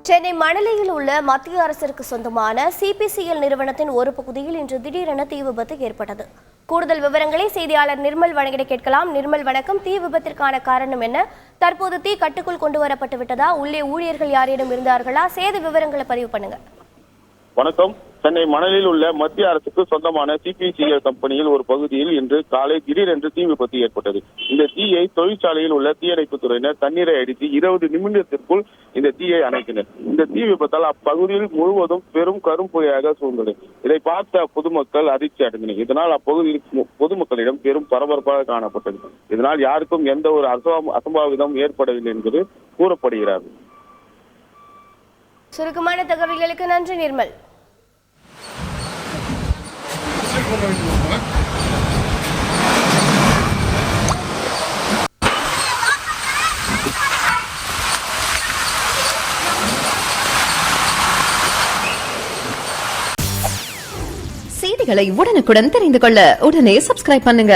சென்னை மணலியில் உள்ள மத்திய அரசிற்கு சொந்தமான சிபிசிஎல் நிறுவனத்தின் ஒரு பகுதியில் இன்று திடீரென தீ விபத்து ஏற்பட்டது. கூடுதல் விவரங்களை செய்தியாளர் நிர்மல் வழங்கிட கேட்கலாம். நிர்மல், வணக்கம். தீ விபத்திற்கான காரணம் என்ன? தற்போது தீ கட்டுக்குள் கொண்டு வரப்பட்டு விட்டதா? உள்ளே ஊழியர்கள் யாரிடம் இருந்தார்களா? சேத விவரங்களை பதிவு பண்ணுங்க. வணக்கம். சென்னை மணலில் உள்ள மத்திய அரசுக்கு சொந்தமான சிபிசிஎல் கம்பெனியில் ஒரு பகுதியில் இன்று காலை திடீரென்று தீ விபத்து ஏற்பட்டது. இந்த தீயை தொழிற்சாலையில் உள்ள தீயணைப்புத் துறையினர் தண்ணீரை அடித்து 20 நிமிடத்திற்குள் இந்த தீயை அணைத்தனர். இந்த தீ விபத்தால் அப்பகுதியில் முழுவதும் பெரும் கரும்புகையாக சூழ்ந்தது. இதை பார்த்த பொதுமக்கள் அதிர்ச்சி அடைந்தனர். இதனால் அப்பகுதியில் பொதுமக்களிடம் பெரும் பரபரப்பாக காணப்பட்டது. இதனால் யாருக்கும் எந்த ஒரு அசம்பாவிதம் ஏற்படவில்லை என்பது கூறப்படுகிறது. சுருக்கமான தகவல்களுக்கு நன்றி நிர்மல். செய்திகளை உடனுக்குடன் தெரிந்து கொள்ள உடனே சப்ஸ்கிரைப் பண்ணுங்க.